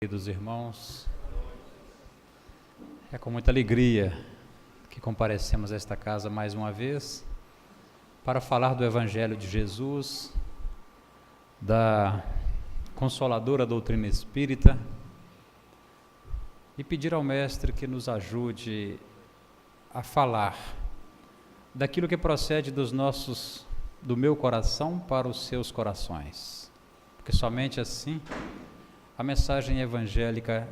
Queridos irmãos, é com muita alegria que comparecemos a esta casa mais uma vez para falar do Evangelho de Jesus, da consoladora doutrina espírita e pedir ao Mestre que nos ajude a falar daquilo que procede do meu coração para os seus corações, porque somente assim a mensagem evangélica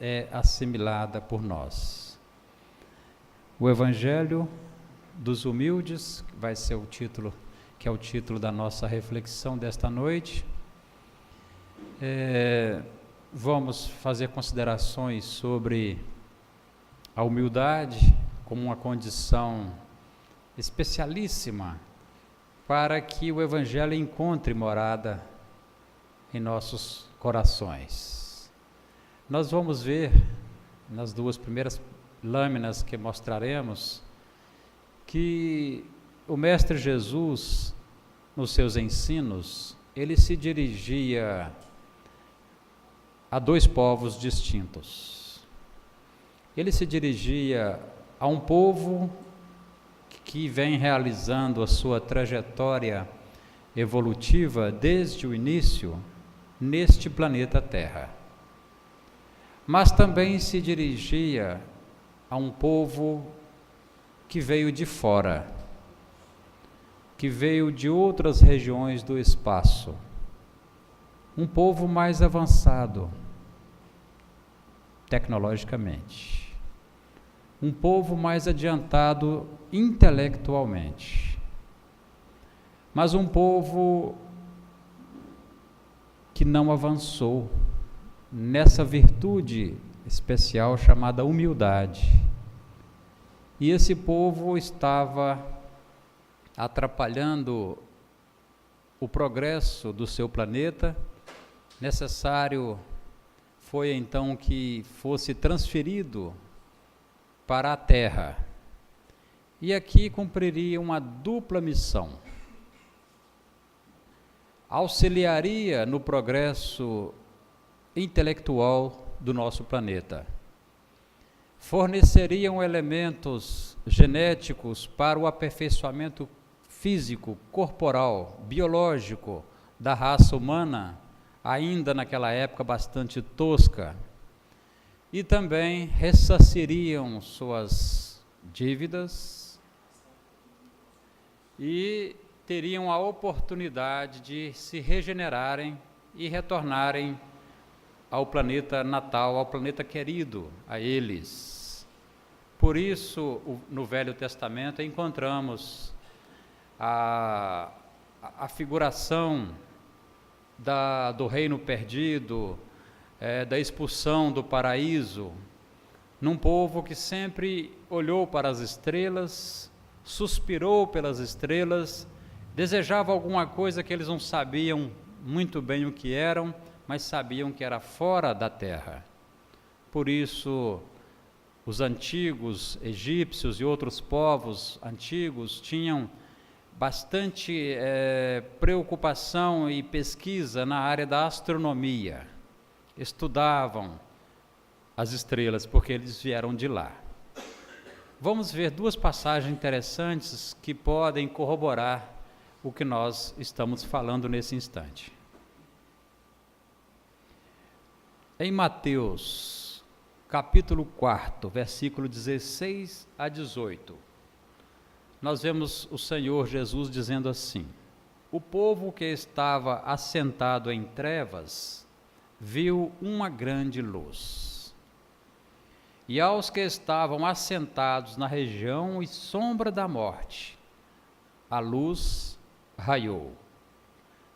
é assimilada por nós. O Evangelho dos Humildes, que vai ser o título, que é o título da nossa reflexão desta noite. Vamos fazer considerações sobre a humildade como uma condição especialíssima para que o Evangelho encontre morada em nossos corações. Nós vamos ver nas duas primeiras lâminas que mostraremos que o Mestre Jesus, nos seus ensinos, ele se dirigia a dois povos distintos. Ele se dirigia a um povo que vem realizando a sua trajetória evolutiva desde o início neste planeta Terra. Mas também se dirigia a um povo que veio de fora, que veio de outras regiões do espaço, um povo mais avançado tecnologicamente, um povo mais adiantado intelectualmente, mas um povo que não avançou nessa virtude especial chamada humildade. E esse povo estava atrapalhando o progresso do seu planeta. Necessário foi então que fosse transferido para a Terra. E aqui cumpriria uma dupla missão. Auxiliaria no progresso intelectual do nosso planeta. Forneceriam elementos genéticos para o aperfeiçoamento físico, corporal, biológico da raça humana, ainda naquela época bastante tosca. E também ressarciriam suas dívidas e teriam a oportunidade de se regenerarem e retornarem ao planeta natal, ao planeta querido, a eles. Por isso, no Velho Testamento, encontramos a figuração do reino perdido, da expulsão do paraíso, num povo que sempre olhou para as estrelas, suspirou pelas estrelas, desejava alguma coisa que eles não sabiam muito bem o que eram, mas sabiam que era fora da terra. Por isso, os antigos egípcios e outros povos antigos tinham bastante preocupação e pesquisa na área da astronomia. Estudavam as estrelas, porque eles vieram de lá. Vamos ver duas passagens interessantes que podem corroborar o que nós estamos falando nesse instante. Em Mateus, capítulo 4, versículo 16 a 18, nós vemos o Senhor Jesus dizendo assim: o povo que estava assentado em trevas viu uma grande luz. E aos que estavam assentados na região e sombra da morte, a luz raiou.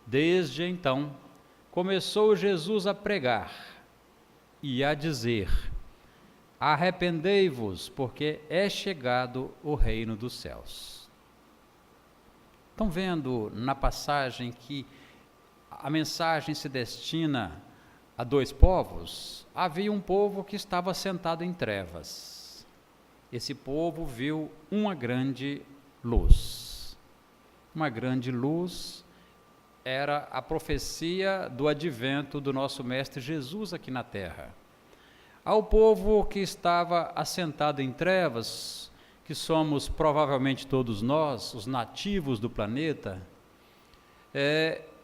Desde então, começou Jesus a pregar e a dizer: arrependei-vos, porque é chegado o reino dos céus. Estão vendo na passagem que a mensagem se destina a dois povos? Havia um povo que estava sentado em trevas. Esse povo viu uma grande luz. Uma grande luz era a profecia do advento do nosso Mestre Jesus aqui na terra. Ao povo que estava assentado em trevas, que somos provavelmente todos nós, os nativos do planeta,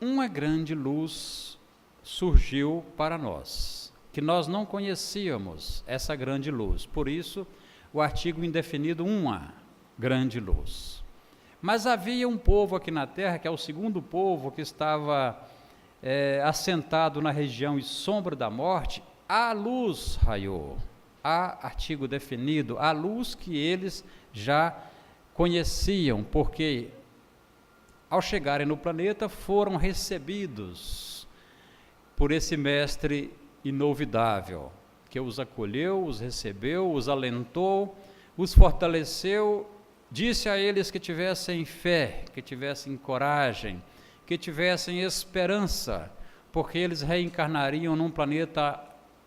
uma grande luz surgiu para nós, que nós não conhecíamos essa grande luz. Por isso, o artigo indefinido, uma grande luz. Mas havia um povo aqui na terra, que é o segundo povo, que estava assentado na região e sombra da morte. A luz raiou, a artigo definido, a luz que eles já conheciam, porque ao chegarem no planeta foram recebidos por esse mestre inovidável, que os acolheu, os recebeu, os alentou, os fortaleceu, disse a eles que tivessem fé, que tivessem coragem, que tivessem esperança, porque eles reencarnariam num planeta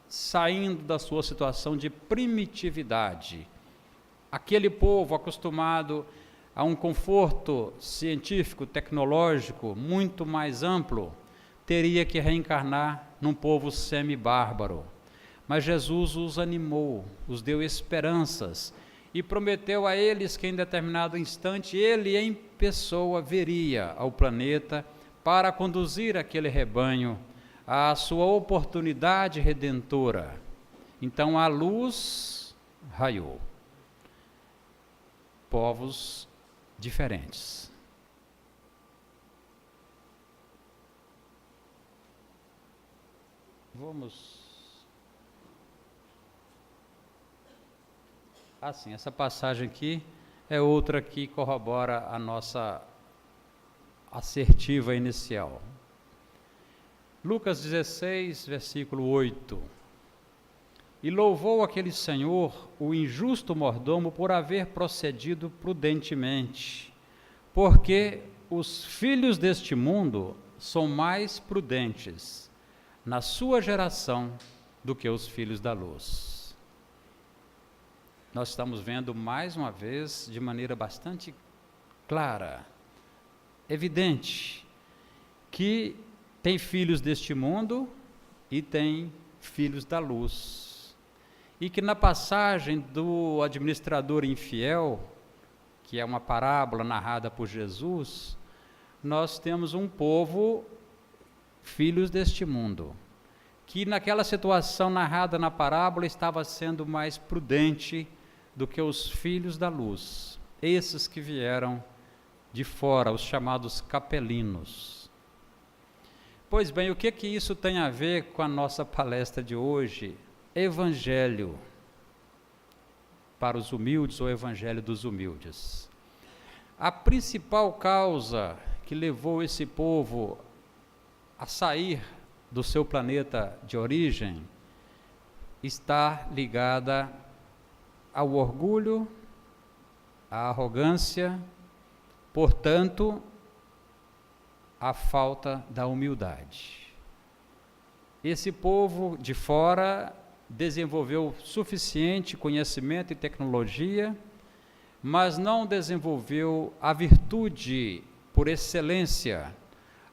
saindo da sua situação de primitividade. Aquele povo acostumado a um conforto científico, tecnológico muito mais amplo, teria que reencarnar num povo semi-bárbaro. Mas Jesus os animou, os deu esperanças e prometeu a eles que em determinado instante ele em pessoa viria ao planeta para conduzir aquele rebanho à sua oportunidade redentora. Então a luz raiou. Povos diferentes. Assim, essa passagem aqui é outra que corrobora a nossa assertiva inicial. Lucas 16, versículo 8. E louvou aquele senhor, o injusto mordomo, por haver procedido prudentemente, porque os filhos deste mundo são mais prudentes na sua geração do que os filhos da luz. Nós estamos vendo mais uma vez, de maneira bastante clara, evidente, que tem filhos deste mundo e tem filhos da luz. E que na passagem do administrador infiel, que é uma parábola narrada por Jesus, nós temos um povo, filhos deste mundo, que naquela situação narrada na parábola estava sendo mais prudente do que os filhos da luz, esses que vieram de fora, os chamados capelinos. Pois bem, o que isso tem a ver com a nossa palestra de hoje? Evangelho para os humildes ou Evangelho dos humildes. A principal causa que levou esse povo a sair do seu planeta de origem está ligada ao orgulho, à arrogância, portanto, à falta da humildade. Esse povo de fora desenvolveu suficiente conhecimento e tecnologia, mas não desenvolveu a virtude por excelência,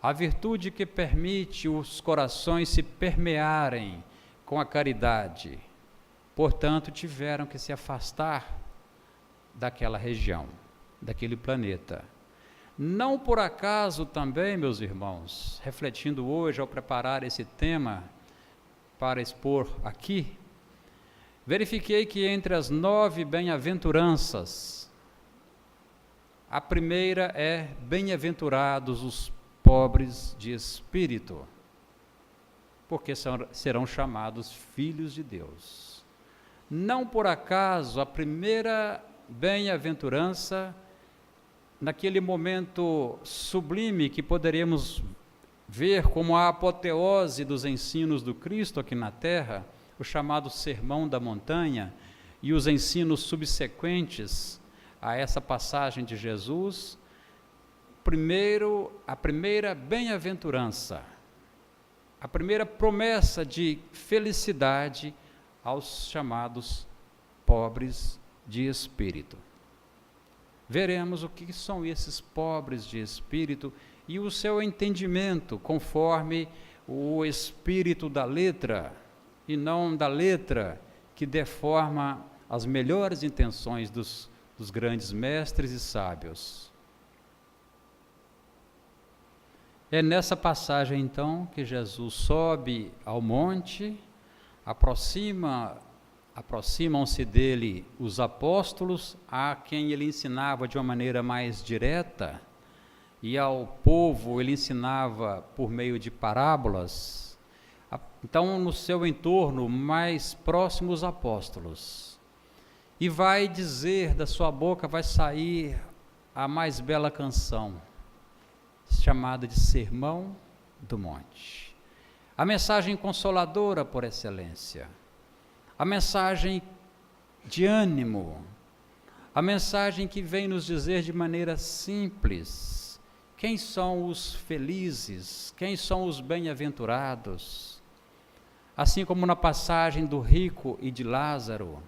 a virtude que permite os corações se permearem com a caridade. Portanto, tiveram que se afastar daquela região, daquele planeta. Não por acaso também, meus irmãos, refletindo hoje ao preparar esse tema para expor aqui, verifiquei que entre as 9 bem-aventuranças, a primeira é: bem-aventurados os pobres de espírito, porque serão chamados filhos de Deus. Não por acaso a primeira bem-aventurança, naquele momento sublime que poderíamos ver como a apoteose dos ensinos do Cristo aqui na Terra, o chamado Sermão da Montanha, e os ensinos subsequentes a essa passagem de Jesus. Primeiro, a primeira bem-aventurança, a primeira promessa de felicidade aos chamados pobres de espírito. Veremos o que são esses pobres de espírito e o seu entendimento conforme o espírito da letra, e não da letra que deforma as melhores intenções dos grandes mestres e sábios. É nessa passagem, então, que Jesus sobe ao monte, aproximam-se dele os apóstolos, a quem ele ensinava de uma maneira mais direta, e ao povo ele ensinava por meio de parábolas. Então, no seu entorno mais próximo, os apóstolos. E vai dizer, da sua boca vai sair a mais bela canção, chamada de Sermão do Monte. A mensagem consoladora por excelência, a mensagem de ânimo, a mensagem que vem nos dizer de maneira simples quem são os felizes, quem são os bem-aventurados. Assim como na passagem do rico e de Lázaro,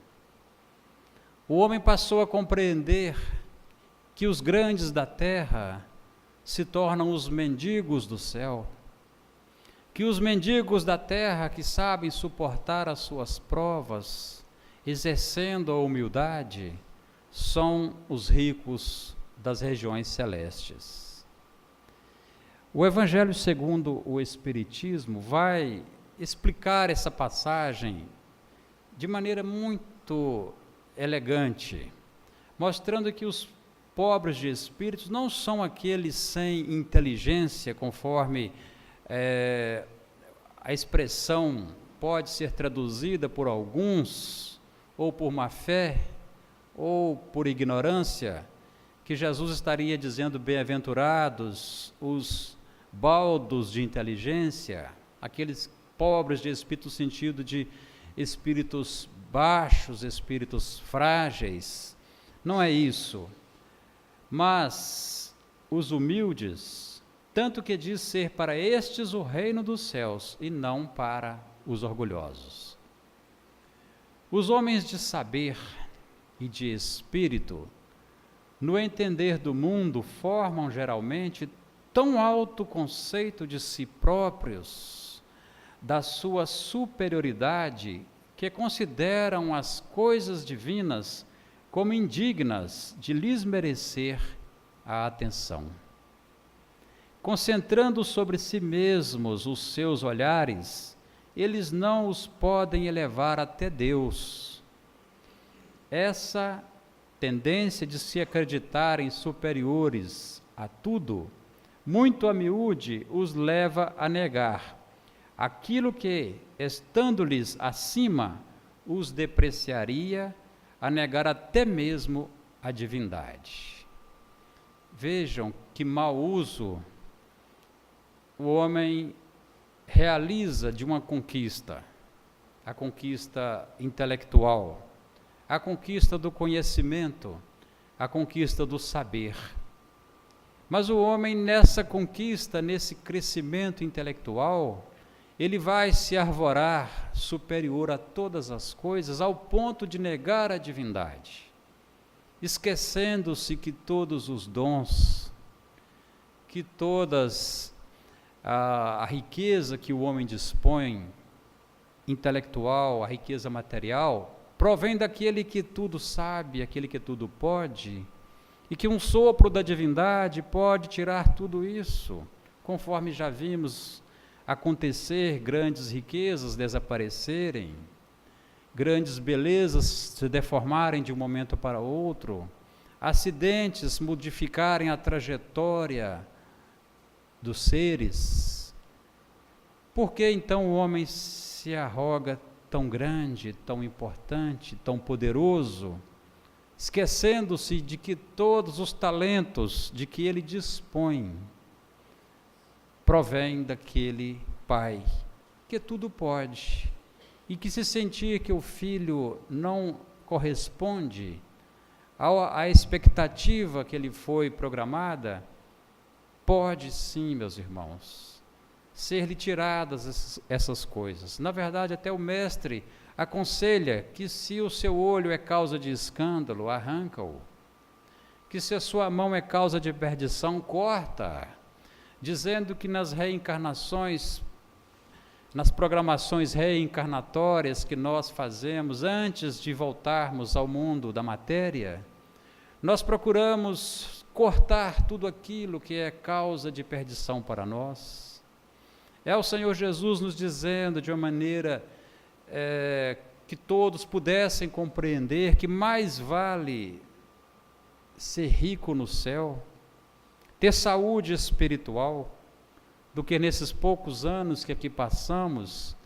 o homem passou a compreender que os grandes da terra se tornam os mendigos do céu, que os mendigos da terra que sabem suportar as suas provas, exercendo a humildade, são os ricos das regiões celestes. O Evangelho segundo o Espiritismo vai explicar essa passagem de maneira muito elegante, mostrando que os pobres de espíritos não são aqueles sem inteligência, conforme a expressão pode ser traduzida por alguns, ou por má fé, ou por ignorância, que Jesus estaria dizendo bem-aventurados os baldos de inteligência, aqueles pobres de espírito no sentido de espíritos baixos, espíritos frágeis. Não é isso. Mas os humildes, tanto que diz ser para estes o reino dos céus, e não para os orgulhosos. Os homens de saber e de espírito, no entender do mundo, formam geralmente tão alto conceito de si próprios, da sua superioridade, que consideram as coisas divinas como indignas de lhes merecer a atenção. Concentrando sobre si mesmos os seus olhares, eles não os podem elevar até Deus. Essa tendência de se acreditarem superiores a tudo, muito a miúde, os leva a negar aquilo que, estando-lhes acima, os depreciaria, a negar até mesmo a divindade. Vejam que mau uso o homem realiza de uma conquista, a conquista intelectual, a conquista do conhecimento, a conquista do saber. Mas o homem, nessa conquista, nesse crescimento intelectual, ele vai se arvorar superior a todas as coisas, ao ponto de negar a divindade, esquecendo-se que todos os dons, que todas a riqueza que o homem dispõe, intelectual, a riqueza material, provém daquele que tudo sabe, aquele que tudo pode, e que um sopro da divindade pode tirar tudo isso, conforme já vimos acontecer, grandes riquezas desaparecerem, grandes belezas se deformarem de um momento para outro, acidentes modificarem a trajetória dos seres. Por que então o homem se arroga tão grande, tão importante, tão poderoso, esquecendo-se de que todos os talentos de que ele dispõe provém daquele Pai que tudo pode, e que se sentir que o filho não corresponde à expectativa que lhe foi programada, pode sim, meus irmãos, ser-lhe tiradas essas coisas. Na verdade, até o mestre aconselha que se o seu olho é causa de escândalo, arranca-o, que se a sua mão é causa de perdição, corta. dizendo que nas reencarnações, nas programações reencarnatórias que nós fazemos antes de voltarmos ao mundo da matéria, nós procuramos cortar tudo aquilo que é causa de perdição para nós. É o Senhor Jesus nos dizendo de uma maneira que todos pudessem compreender que mais vale ser rico no céu, ter saúde espiritual, do que nesses poucos anos que aqui passamos,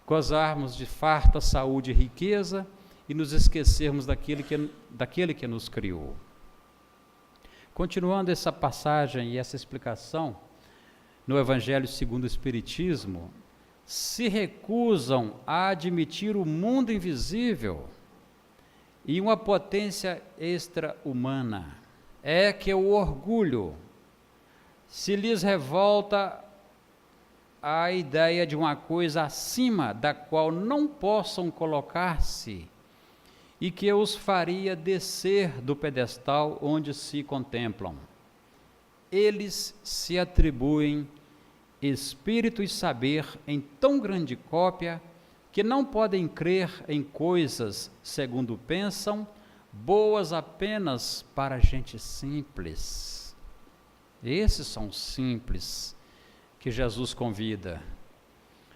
gozarmos de farta saúde e riqueza e nos esquecermos daquele que nos criou. Continuando essa passagem e essa explicação, no Evangelho segundo o Espiritismo, se recusam a admitir o mundo invisível e uma potência extra-humana. É que o orgulho se lhes revolta a ideia de uma coisa acima da qual não possam colocar-se e que os faria descer do pedestal onde se contemplam. Eles se atribuem espírito e saber em tão grande cópia que não podem crer em coisas, segundo pensam, boas apenas para gente simples. Esses são simples que Jesus convida.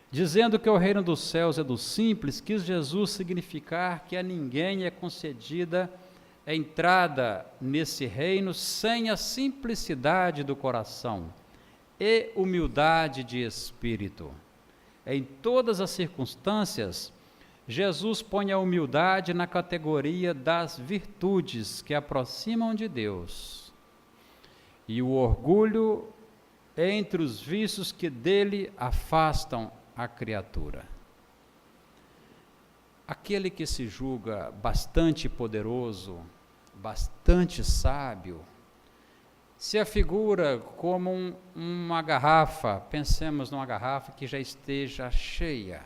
Dizendo que o reino dos céus é dos simples, quis Jesus significar que a ninguém é concedida a entrada nesse reino sem a simplicidade do coração e humildade de espírito. Em todas as circunstâncias, Jesus põe a humildade na categoria das virtudes que aproximam de Deus, e o orgulho entre os vícios que dele afastam a criatura. Aquele que se julga bastante poderoso, bastante sábio, se afigura como uma garrafa, pensemos numa garrafa que já esteja cheia.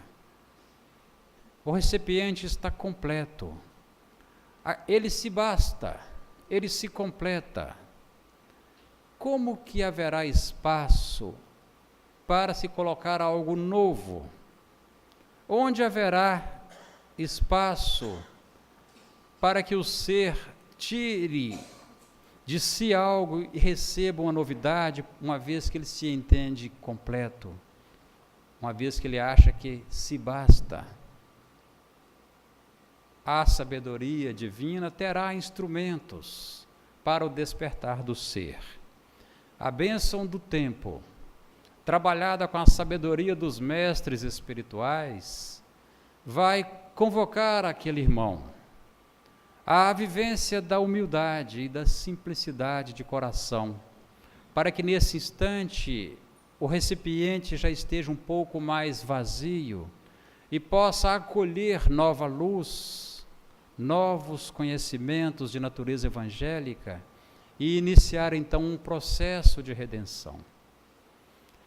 O recipiente está completo, ele se basta, ele se completa. Como que haverá espaço para se colocar algo novo? Onde haverá espaço para que o ser tire de si algo e receba uma novidade, uma vez que ele se entende completo, uma vez que ele acha que se basta? A sabedoria divina terá instrumentos para o despertar do ser. A bênção do tempo, trabalhada com a sabedoria dos mestres espirituais, vai convocar aquele irmão à vivência da humildade e da simplicidade de coração, para que nesse instante o recipiente já esteja um pouco mais vazio e possa acolher nova luz, novos conhecimentos de natureza evangélica, e iniciar então um processo de redenção.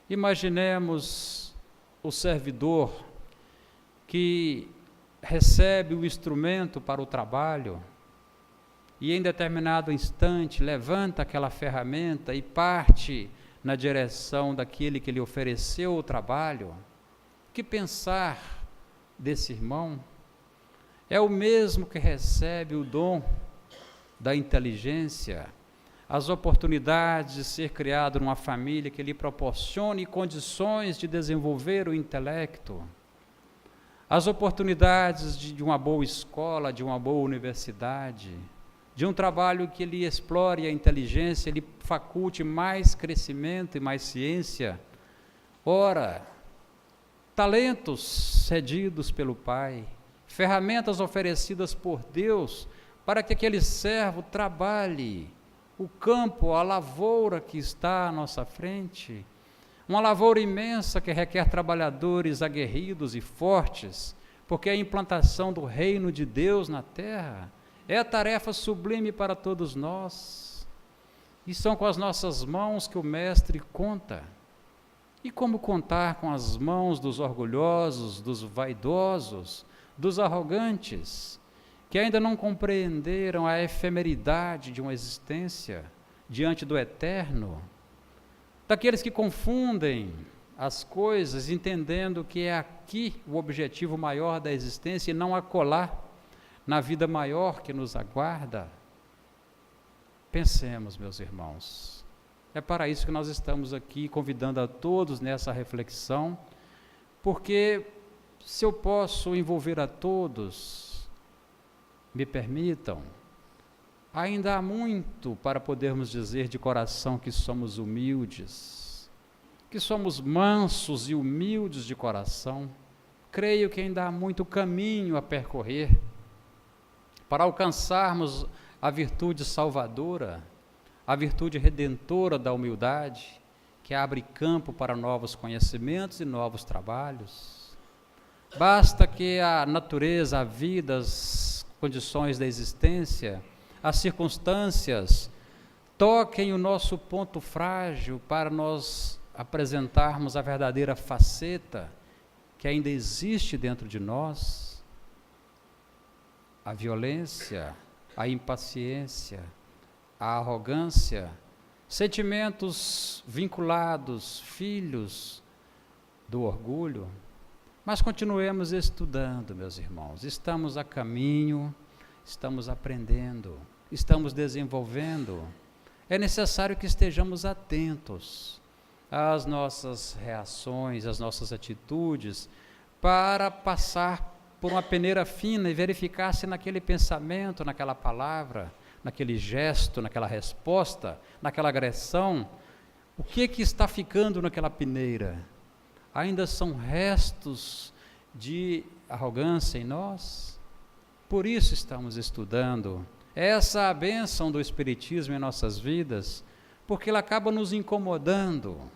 Imaginemos o servidor que recebe o instrumento para o trabalho e em determinado instante levanta aquela ferramenta e parte na direção daquele que lhe ofereceu o trabalho. Que pensar desse irmão? É o mesmo que recebe o dom da inteligência, as oportunidades de ser criado numa família que lhe proporcione condições de desenvolver o intelecto, as oportunidades de uma boa escola, de uma boa universidade, de um trabalho que lhe explore a inteligência, lhe faculte mais crescimento e mais ciência. Ora, talentos cedidos pelo Pai, ferramentas oferecidas por Deus para que aquele servo trabalhe o campo, a lavoura que está à nossa frente, uma lavoura imensa que requer trabalhadores aguerridos e fortes, porque a implantação do reino de Deus na terra é a tarefa sublime para todos nós, e são com as nossas mãos que o Mestre conta. E como contar com as mãos dos orgulhosos, dos vaidosos, dos arrogantes, que ainda não compreenderam a efemeridade de uma existência diante do eterno? daqueles que confundem as coisas, entendendo que é aqui o objetivo maior da existência e não acolá na vida maior que nos aguarda. Pensemos, meus irmãos, é para isso que nós estamos aqui, convidando a todos nessa reflexão, porque se eu posso envolver a todos, me permitam, ainda há muito para podermos dizer de coração que somos humildes, que somos mansos e humildes de coração. Creio que ainda há muito caminho a percorrer para alcançarmos a virtude salvadora, a virtude redentora da humildade, que abre campo para novos conhecimentos e novos trabalhos. Basta que a natureza, a vida, as condições da existência, as circunstâncias toquem o nosso ponto frágil para nós apresentarmos a verdadeira faceta que ainda existe dentro de nós, a violência, a impaciência, a arrogância, sentimentos vinculados, filhos do orgulho. Mas continuemos estudando, meus irmãos, estamos a caminho, estamos aprendendo, estamos desenvolvendo. É necessário que estejamos atentos às nossas reações, às nossas atitudes, para passar por uma peneira fina e verificar se naquele pensamento, naquela palavra, naquele gesto, naquela resposta, naquela agressão, o que está ficando naquela peneira? Ainda são restos de arrogância em nós? Por isso estamos estudando. Essa é a bênção do Espiritismo em nossas vidas, porque ela acaba nos incomodando.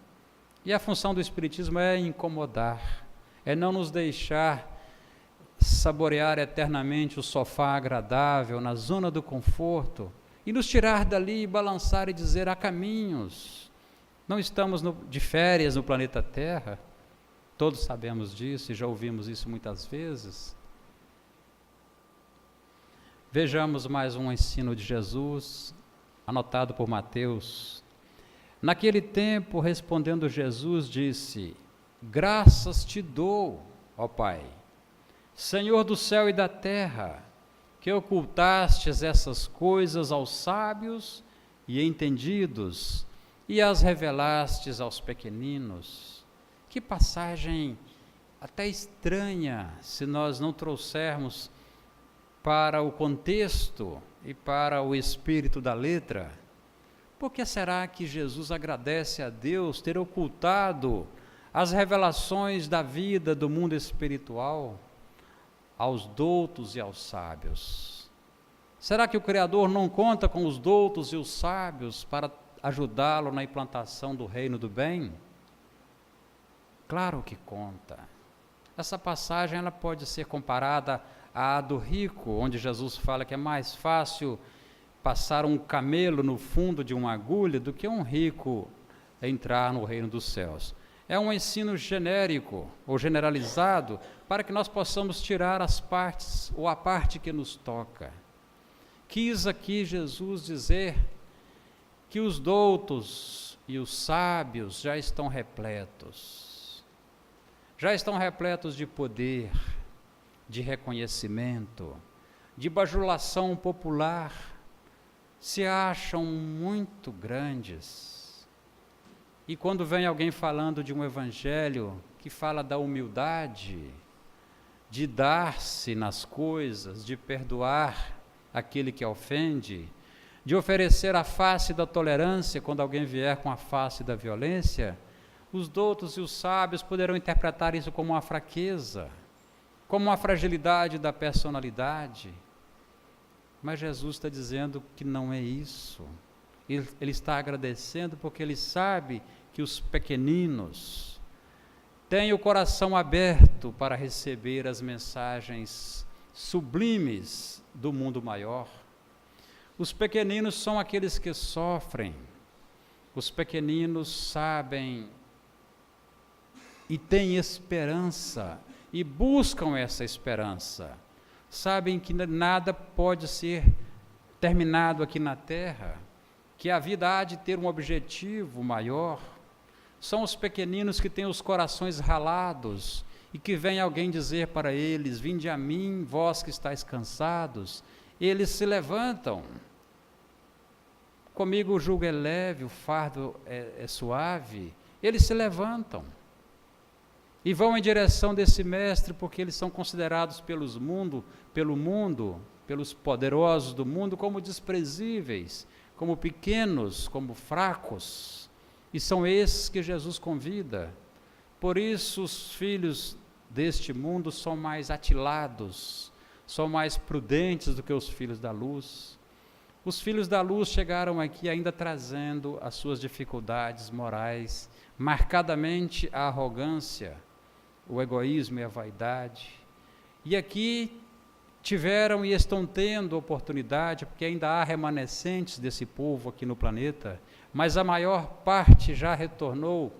E a função do Espiritismo é incomodar, é não nos deixar saborear eternamente o sofá agradável, na zona do conforto, e nos tirar dali e balançar e dizer: há caminhos. Não estamos de férias no planeta Terra, todos sabemos disso e já ouvimos isso muitas vezes. Vejamos mais um ensino de Jesus, anotado por Mateus. Naquele tempo, respondendo Jesus, disse: graças te dou, ó Pai, Senhor do céu e da terra, que ocultastes essas coisas aos sábios e entendidos e as revelastes aos pequeninos. Que passagem até estranha, se nós não trouxermos para o contexto e para o espírito da letra. Por que será que Jesus agradece a Deus ter ocultado as revelações da vida do mundo espiritual aos doutos e aos sábios? Será que o Criador não conta com os doutos e os sábios para ajudá-lo na implantação do reino do bem? Claro que conta. Essa passagem ela pode ser comparada à do rico, onde Jesus fala que é mais fácil passar um camelo no fundo de uma agulha do que um rico entrar no reino dos céus. É um ensino genérico ou generalizado para que nós possamos tirar as partes ou a parte que nos toca. Quis aqui Jesus dizer que os doutos e os sábios já estão repletos de poder, de reconhecimento, de bajulação popular, se acham muito grandes. E quando vem alguém falando de um evangelho que fala da humildade, de dar-se nas coisas, de perdoar aquele que ofende, de oferecer a face da tolerância quando alguém vier com a face da violência, os doutos e os sábios poderão interpretar isso como uma fraqueza, como uma fragilidade da personalidade. Mas Jesus está dizendo que não é isso. Ele está agradecendo porque ele sabe que os pequeninos têm o coração aberto para receber as mensagens sublimes do mundo maior. Os pequeninos são aqueles que sofrem. Os pequeninos sabem e têm esperança e buscam essa esperança. Sabem que nada pode ser terminado aqui na terra, que a vida há de ter um objetivo maior, São os pequeninos que têm os corações ralados e que vem alguém dizer para eles: vinde a mim, vós que estáis cansados. Eles se levantam. Comigo o jugo é leve, o fardo é suave. Eles se levantam e vão em direção desse mestre, porque eles são considerados pelo mundo, pelos poderosos do mundo, como desprezíveis, como pequenos, como fracos. E são esses que Jesus convida. Por isso os filhos deste mundo são mais atilados, são mais prudentes do que os filhos da luz. Os filhos da luz chegaram aqui ainda trazendo as suas dificuldades morais, marcadamente a arrogância, o egoísmo e a vaidade. E aqui tiveram e estão tendo oportunidade, porque ainda há remanescentes desse povo aqui no planeta, mas a maior parte já retornou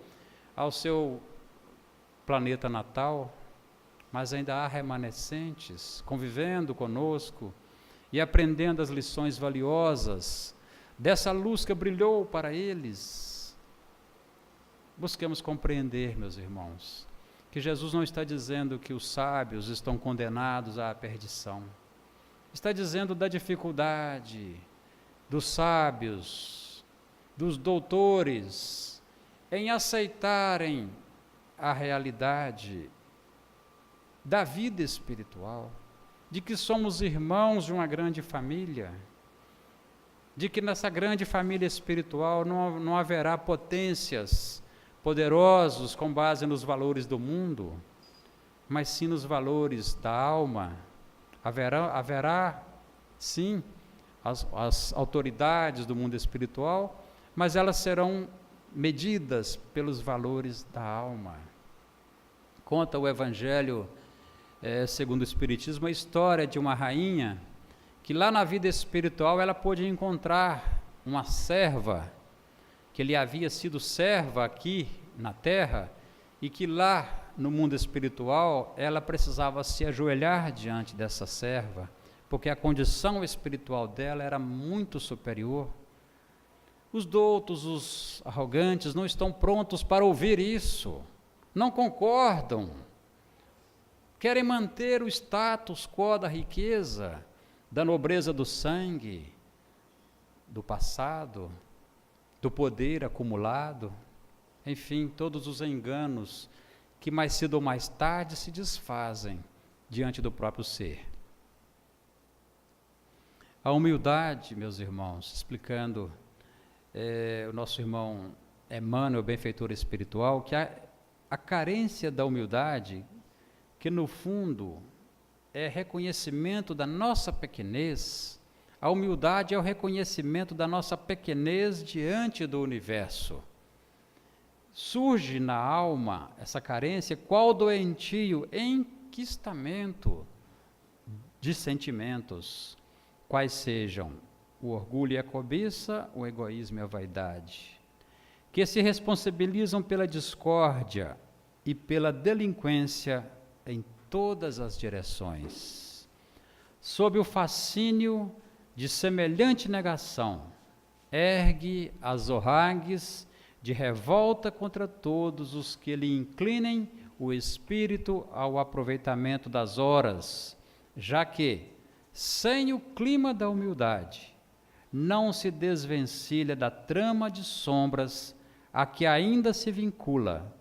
ao seu planeta natal, mas ainda há remanescentes convivendo conosco e aprendendo as lições valiosas dessa luz que brilhou para eles. Busquemos compreender, meus irmãos, que Jesus não está dizendo que os sábios estão condenados à perdição. Está dizendo da dificuldade dos sábios, dos doutores, em aceitarem a realidade da vida espiritual, de que somos irmãos de uma grande família, de que nessa grande família espiritual não haverá potências poderosos com base nos valores do mundo, mas sim nos valores da alma. Haverá sim as autoridades do mundo espiritual, mas elas serão medidas pelos valores da alma. Conta o Evangelho segundo o Espiritismo a história de uma rainha que lá na vida espiritual ela pôde encontrar uma serva que lhe havia sido serva aqui na terra e que lá no mundo espiritual ela precisava se ajoelhar diante dessa serva, porque a condição espiritual dela era muito superior. Os doutos, os arrogantes não estão prontos para ouvir isso, não concordam, querem manter o status quo da riqueza, da nobreza do sangue, do passado, do poder acumulado, enfim, todos os enganos que mais cedo ou mais tarde se desfazem diante do próprio ser. A humildade, meus irmãos, explicando o nosso irmão Emmanuel, benfeitor espiritual, que a carência da humildade, que no fundo é reconhecimento da nossa pequenez, a humildade é o reconhecimento da nossa pequenez diante do universo. Surge na alma essa carência, qual doentio enquistamento de sentimentos, quais sejam o orgulho e a cobiça, o egoísmo e a vaidade, que se responsabilizam pela discórdia e pela delinquência em todas as direções. Sob o fascínio de semelhante negação, ergue as orragues de revolta contra todos os que lhe inclinem o espírito ao aproveitamento das horas, já que, sem o clima da humildade, não se desvencilha da trama de sombras a que ainda se vincula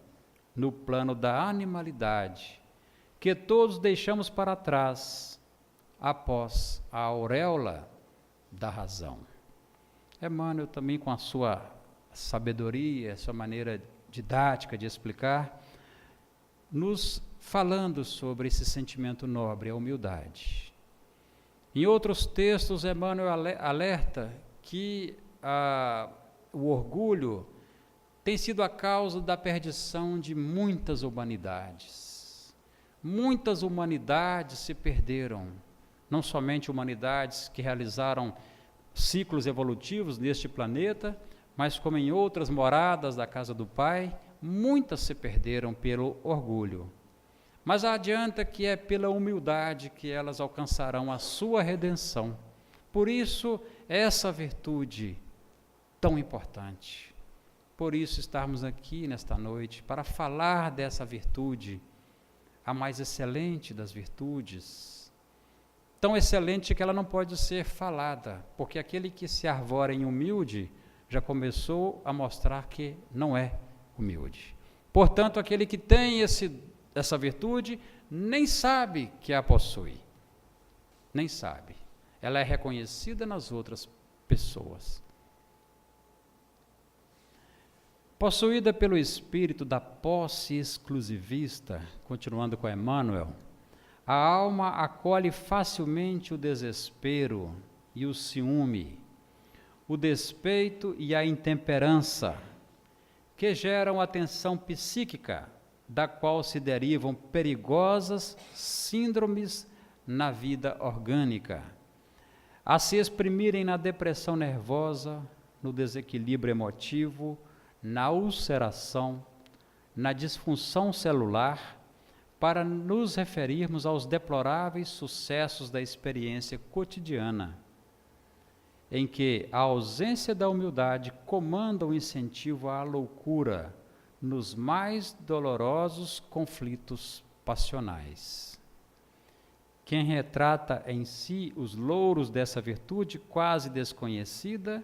no plano da animalidade, que todos deixamos para trás após a auréola da razão. Emmanuel também, com a sua sabedoria, a sua maneira didática de explicar, nos falando sobre esse sentimento nobre, a humildade. Em outros textos, Emmanuel alerta que o orgulho tem sido a causa da perdição de muitas humanidades. Muitas humanidades se perderam, não somente humanidades que realizaram ciclos evolutivos neste planeta, mas como em outras moradas da casa do Pai, muitas se perderam pelo orgulho. Mas adianta que é pela humildade que elas alcançarão a sua redenção. Por isso, essa virtude tão importante, por isso estarmos aqui nesta noite, para falar dessa virtude, a mais excelente das virtudes, tão excelente que ela não pode ser falada, porque aquele que se arvora em humilde já começou a mostrar que não é humilde. Portanto, aquele que tem essa virtude nem sabe que a possui, nem sabe. Ela é reconhecida nas outras pessoas. Possuída pelo espírito da posse exclusivista, continuando com Emmanuel, a alma acolhe facilmente o desespero e o ciúme, o despeito e a intemperança, que geram a tensão psíquica, da qual se derivam perigosas síndromes na vida orgânica, a se exprimirem na depressão nervosa, no desequilíbrio emotivo, na ulceração, na disfunção celular, para nos referirmos aos deploráveis sucessos da experiência cotidiana, em que a ausência da humildade comanda o incentivo à loucura nos mais dolorosos conflitos passionais. Quem retrata em si os louros dessa virtude quase desconhecida,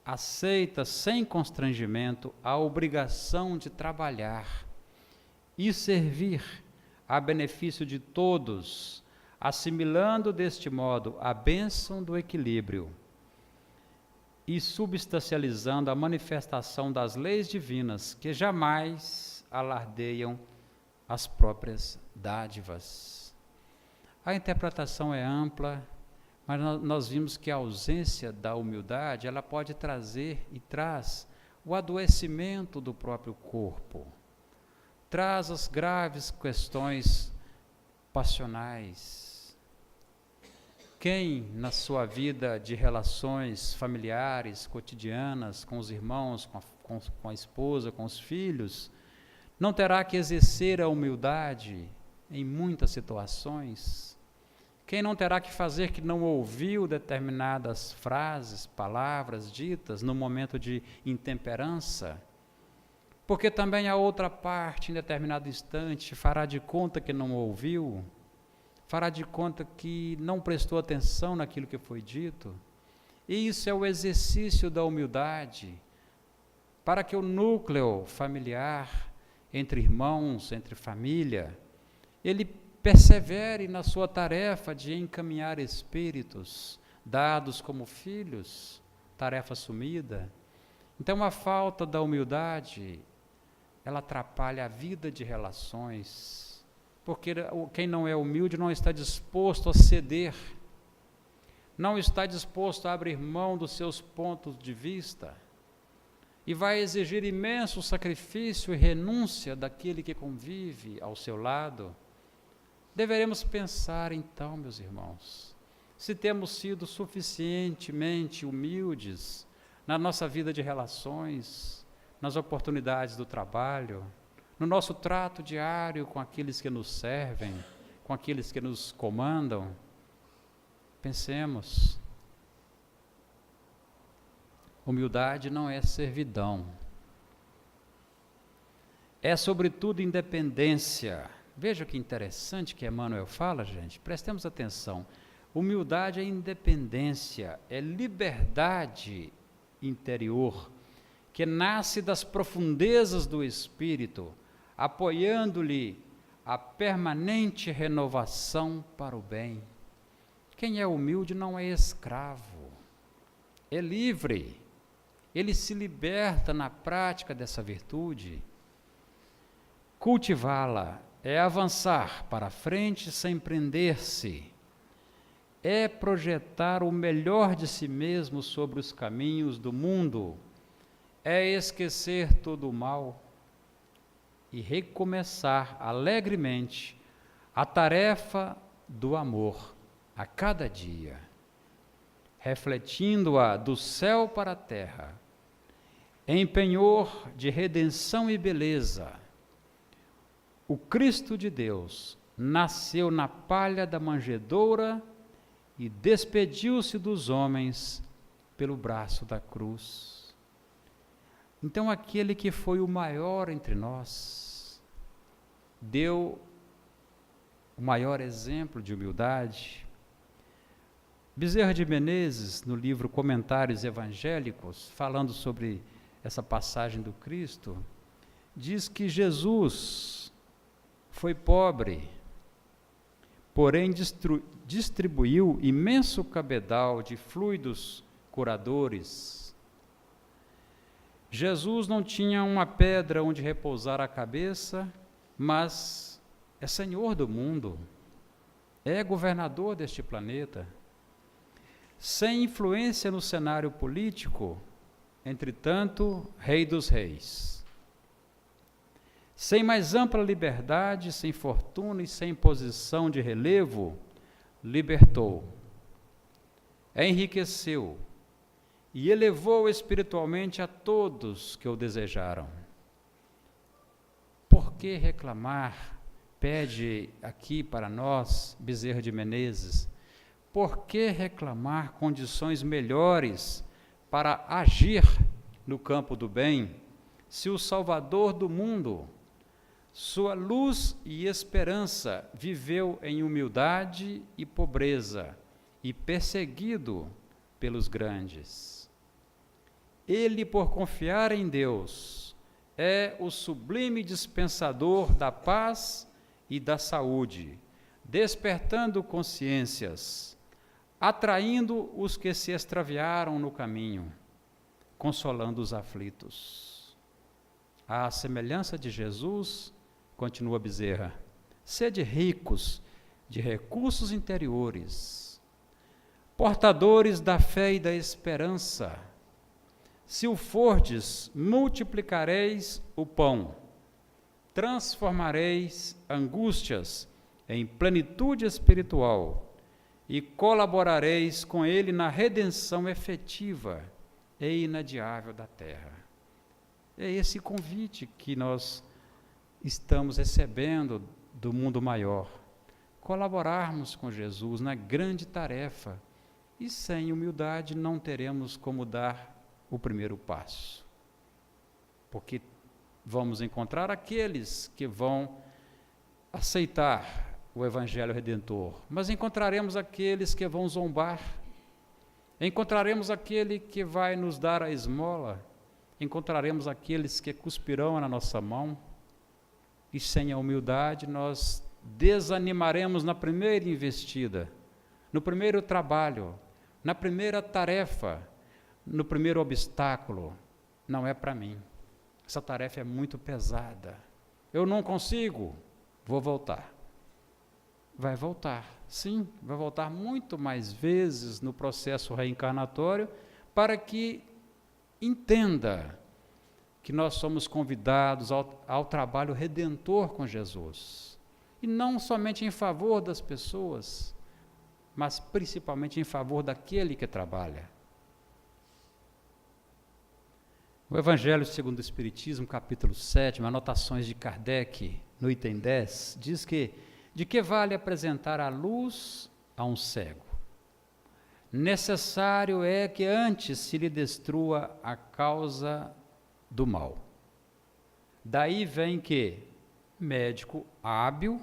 aceita sem constrangimento a obrigação de trabalhar e servir a benefício de todos, assimilando deste modo a bênção do equilíbrio e substancializando a manifestação das leis divinas que jamais alardeiam as próprias dádivas. A interpretação é ampla, mas nós vimos que a ausência da humildade, ela pode trazer e traz o adoecimento do próprio corpo, traz as graves questões passionais. Quem, na sua vida de relações familiares, cotidianas, com os irmãos, com a esposa, com os filhos, não terá que exercer a humildade em muitas situações? Quem não terá que fazer que não ouviu determinadas frases, palavras ditas no momento de intemperança? Porque também a outra parte, em determinado instante, fará de conta que não ouviu, fará de conta que não prestou atenção naquilo que foi dito. E isso é o exercício da humildade, para que o núcleo familiar, entre irmãos, entre família, ele persevere na sua tarefa de encaminhar espíritos, dados como filhos, tarefa assumida. Então, a falta da humildade, ela atrapalha a vida de relações, porque quem não é humilde não está disposto a ceder, não está disposto a abrir mão dos seus pontos de vista, e vai exigir imenso sacrifício e renúncia daquele que convive ao seu lado. Deveremos pensar então, meus irmãos, se temos sido suficientemente humildes na nossa vida de relações, nas oportunidades do trabalho, no nosso trato diário com aqueles que nos servem, com aqueles que nos comandam. Pensemos. Humildade não é servidão. É, sobretudo, independência. Veja que interessante que Emmanuel fala, gente. Prestemos atenção. Humildade é independência, é liberdade interior, que nasce das profundezas do espírito, apoiando-lhe a permanente renovação para o bem. Quem é humilde não é escravo, é livre. Ele se liberta na prática dessa virtude. Cultivá-la é avançar para frente sem prender-se, é projetar o melhor de si mesmo sobre os caminhos do mundo, é esquecer todo o mal e recomeçar alegremente a tarefa do amor a cada dia, refletindo-a do céu para a terra, em penhor de redenção e beleza. O Cristo de Deus nasceu na palha da manjedoura e despediu-se dos homens pelo braço da cruz. Então, aquele que foi o maior entre nós, deu o maior exemplo de humildade. Bezerra de Menezes, no livro Comentários Evangélicos, falando sobre essa passagem do Cristo, diz que Jesus foi pobre, porém distribuiu imenso cabedal de fluidos curadores. Jesus não tinha uma pedra onde repousar a cabeça, mas é Senhor do mundo, é governador deste planeta. Sem influência no cenário político, entretanto, Rei dos Reis. Sem mais ampla liberdade, sem fortuna e sem posição de relevo, libertou, enriqueceu e elevou espiritualmente a todos que o desejaram. Por que reclamar? Pede aqui para nós, Bezerra de Menezes, por que reclamar condições melhores para agir no campo do bem, se o Salvador do mundo, sua luz e esperança, viveu em humildade e pobreza e perseguido pelos grandes? Ele, por confiar em Deus, é o sublime dispensador da paz e da saúde, despertando consciências, atraindo os que se extraviaram no caminho, consolando os aflitos. À semelhança de Jesus, continua Bezerra, sede ricos de recursos interiores, portadores da fé e da esperança. Se o fordes, multiplicareis o pão, transformareis angústias em plenitude espiritual e colaborareis com ele na redenção efetiva e inadiável da terra. É esse convite que nós estamos recebendo do mundo maior, colaborarmos com Jesus na grande tarefa, e sem humildade não teremos como dar o primeiro passo, porque vamos encontrar aqueles que vão aceitar o Evangelho Redentor, mas encontraremos aqueles que vão zombar, encontraremos aquele que vai nos dar a esmola, encontraremos aqueles que cuspirão na nossa mão, e sem a humildade nós desanimaremos na primeira investida, no primeiro trabalho, na primeira tarefa, no primeiro obstáculo. Não é para mim, essa tarefa é muito pesada, eu não consigo, vou voltar. Vai voltar, sim, vai voltar muito mais vezes no processo reencarnatório, para que entenda que nós somos convidados ao trabalho redentor com Jesus, e não somente em favor das pessoas, mas principalmente em favor daquele que trabalha. O Evangelho segundo o Espiritismo, capítulo 7, anotações de Kardec, no item 10, diz que de que vale apresentar a luz a um cego? Necessário é que antes se lhe destrua a causa do mal. Daí vem que, médico hábil,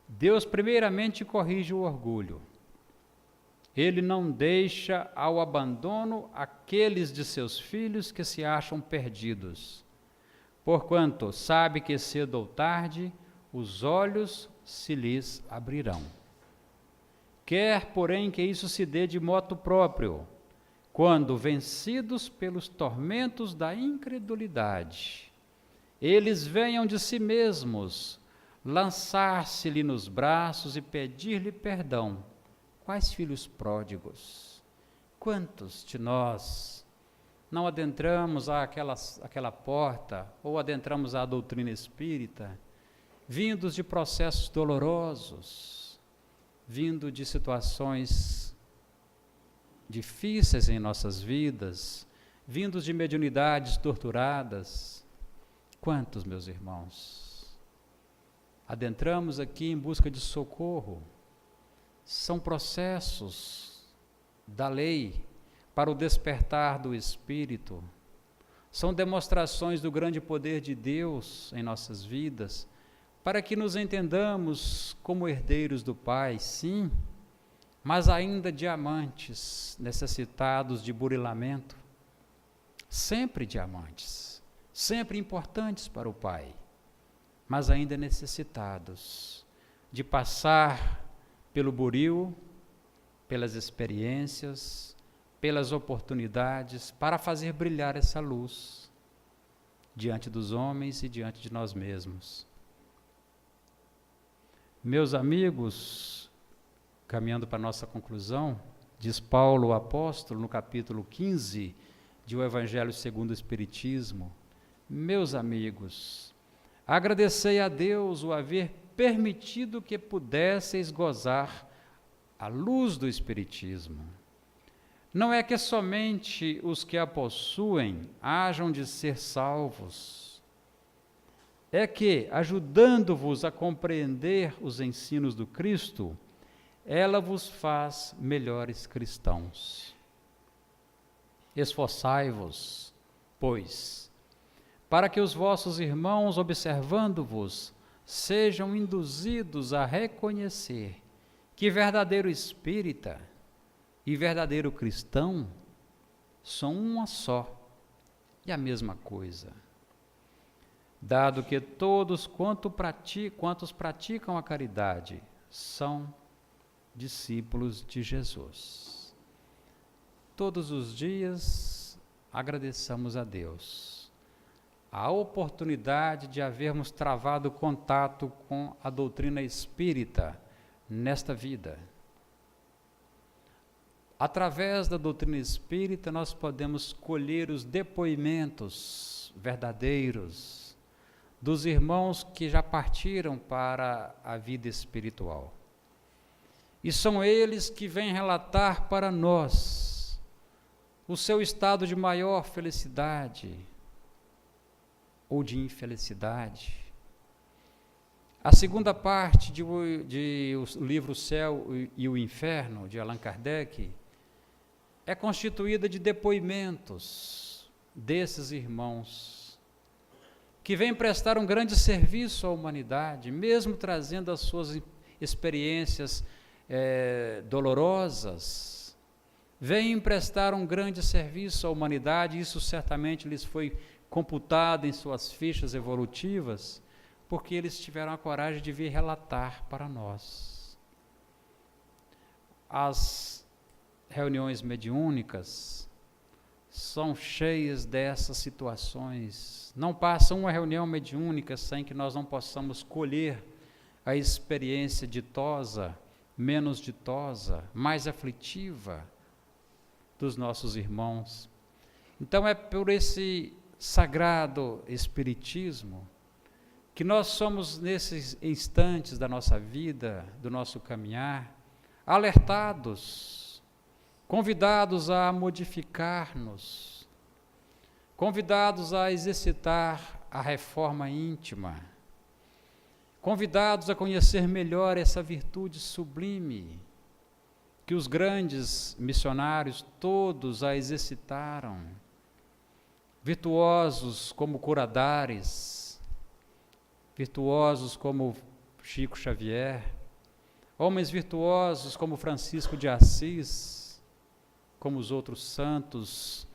Deus primeiramente corrige o orgulho. Ele não deixa ao abandono aqueles de seus filhos que se acham perdidos, porquanto sabe que cedo ou tarde os olhos se lhes abrirão. Quer, porém, que isso se dê de moto próprio, quando, vencidos pelos tormentos da incredulidade, eles venham de si mesmos lançar-se-lhe nos braços e pedir-lhe perdão. Quais filhos pródigos? Quantos de nós não adentramos aquela porta, ou adentramos a doutrina espírita, vindos de processos dolorosos, vindo de situações difíceis em nossas vidas, vindos de mediunidades torturadas? Quantos, meus irmãos? Adentramos aqui em busca de socorro. São processos da lei para o despertar do espírito. São demonstrações do grande poder de Deus em nossas vidas, para que nos entendamos como herdeiros do Pai, sim, mas ainda diamantes, necessitados de burilamento, sempre diamantes, sempre importantes para o Pai, mas ainda necessitados de passar pelo buril, pelas experiências, pelas oportunidades, para fazer brilhar essa luz diante dos homens e diante de nós mesmos. Meus amigos, caminhando para a nossa conclusão, diz Paulo, o apóstolo, no capítulo 15 de O Evangelho segundo o Espiritismo: meus amigos, agradecei a Deus o haver permitido que pudesseis gozar a luz do Espiritismo. Não é que somente os que a possuem hajam de ser salvos, é que, ajudando-vos a compreender os ensinos do Cristo, ela vos faz melhores cristãos. Esforçai-vos, pois, para que os vossos irmãos, observando-vos, sejam induzidos a reconhecer que verdadeiro espírita e verdadeiro cristão são uma só e a mesma coisa. Dado que todos quantos praticam a caridade são discípulos de Jesus. Todos os dias agradeçamos a Deus a oportunidade de havermos travado contato com a doutrina espírita nesta vida. Através da doutrina espírita, nós podemos colher os depoimentos verdadeiros dos irmãos que já partiram para a vida espiritual. E são eles que vêm relatar para nós o seu estado de maior felicidade ou de infelicidade. A segunda parte de o livro O Céu e o Inferno, de Allan Kardec, é constituída de depoimentos desses irmãos que vêm prestar um grande serviço à humanidade, mesmo trazendo as suas experiências dolorosas, vêm prestar um grande serviço à humanidade. Isso certamente lhes foi computado em suas fichas evolutivas, porque eles tiveram a coragem de vir relatar para nós. As reuniões mediúnicas são cheias dessas situações. Não passa uma reunião mediúnica sem que nós não possamos colher a experiência ditosa, menos ditosa, mais aflitiva dos nossos irmãos. Então é por esse sagrado espiritismo que nós somos, nesses instantes da nossa vida, do nosso caminhar, alertados, convidados a modificar-nos, convidados a exercitar a reforma íntima, convidados a conhecer melhor essa virtude sublime que os grandes missionários todos a exercitaram, virtuosos como Coradares, virtuosos como Chico Xavier, homens virtuosos como Francisco de Assis, como os outros santos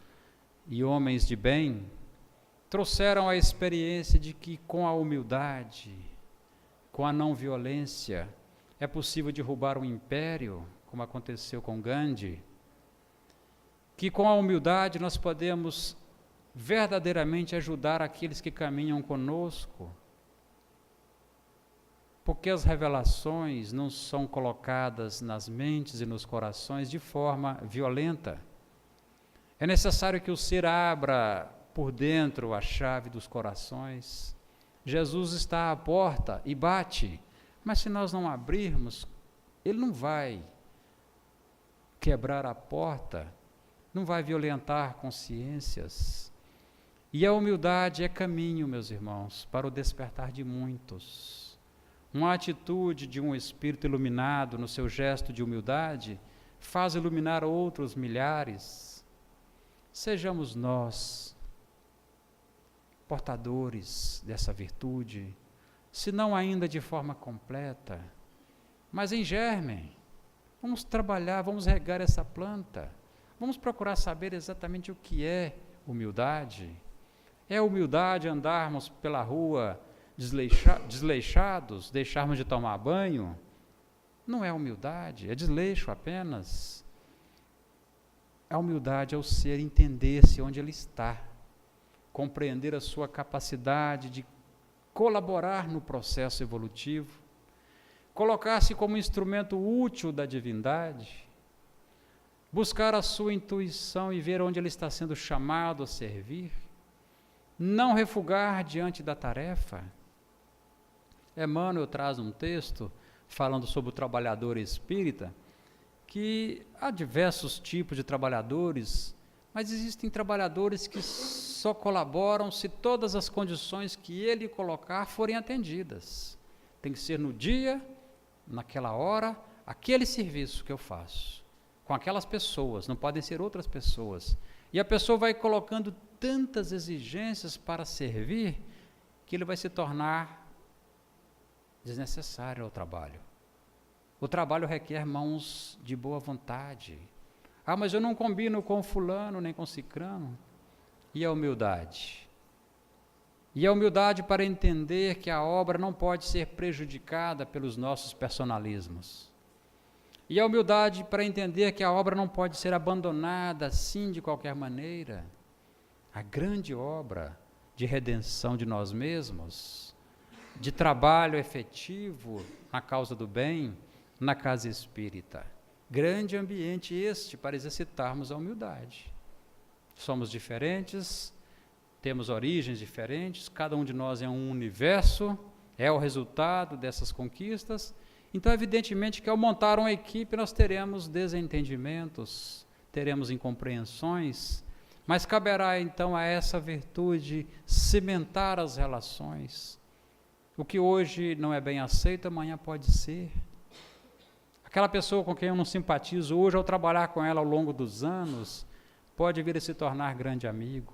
e homens de bem, trouxeram a experiência de que com a humildade, com a não violência, é possível derrubar um império, como aconteceu com Gandhi, que com a humildade nós podemos verdadeiramente ajudar aqueles que caminham conosco, porque as revelações não são colocadas nas mentes e nos corações de forma violenta. É necessário que o ser abra por dentro a chave dos corações. Jesus está à porta e bate, mas se nós não abrirmos, ele não vai quebrar a porta, não vai violentar consciências. E a humildade é caminho, meus irmãos, para o despertar de muitos. Uma atitude de um espírito iluminado no seu gesto de humildade faz iluminar outros milhares. Sejamos nós portadores dessa virtude, se não ainda de forma completa, mas em germe. Vamos trabalhar, vamos regar essa planta, vamos procurar saber exatamente o que é humildade. É humildade andarmos pela rua desleixados, deixarmos de tomar banho? Não é humildade, é desleixo apenas. A humildade é o ser entender-se onde ele está, compreender a sua capacidade de colaborar no processo evolutivo, colocar-se como instrumento útil da divindade, buscar a sua intuição e ver onde ele está sendo chamado a servir, não refugar diante da tarefa. Emmanuel traz um texto falando sobre o trabalhador espírita, que há diversos tipos de trabalhadores, mas existem trabalhadores que só colaboram se todas as condições que ele colocar forem atendidas. Tem que ser no dia, naquela hora, aquele serviço que eu faço, com aquelas pessoas, não podem ser outras pessoas. E a pessoa vai colocando tantas exigências para servir, que ele vai se tornar desnecessário ao trabalho. O trabalho requer mãos de boa vontade. Ah, mas eu não combino com fulano, nem com cicrano. E a humildade? E a humildade para entender que a obra não pode ser prejudicada pelos nossos personalismos. E a humildade para entender que a obra não pode ser abandonada assim de qualquer maneira. A grande obra de redenção de nós mesmos, de trabalho efetivo na causa do bem, na casa espírita. Grande ambiente este para exercitarmos a humildade. Somos diferentes, temos origens diferentes, cada um de nós é um universo, é o resultado dessas conquistas. Então, evidentemente que ao montar uma equipe nós teremos desentendimentos, teremos incompreensões, mas caberá então a essa virtude cimentar as relações. O que hoje não é bem aceito, amanhã pode ser. Aquela pessoa com quem eu não simpatizo hoje, ao trabalhar com ela ao longo dos anos, pode vir a se tornar grande amigo.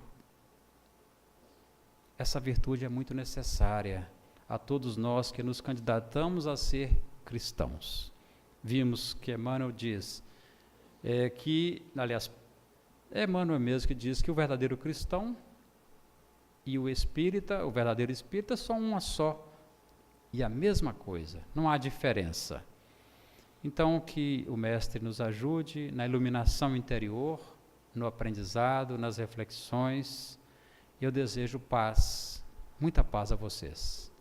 Essa virtude é muito necessária a todos nós que nos candidatamos a ser cristãos. Vimos que Emmanuel diz é Emmanuel mesmo que diz que o verdadeiro cristão e o verdadeiro espírita são uma só e a mesma coisa, não há diferença. Então, que o Mestre nos ajude na iluminação interior, no aprendizado, nas reflexões. Eu desejo paz, muita paz a vocês.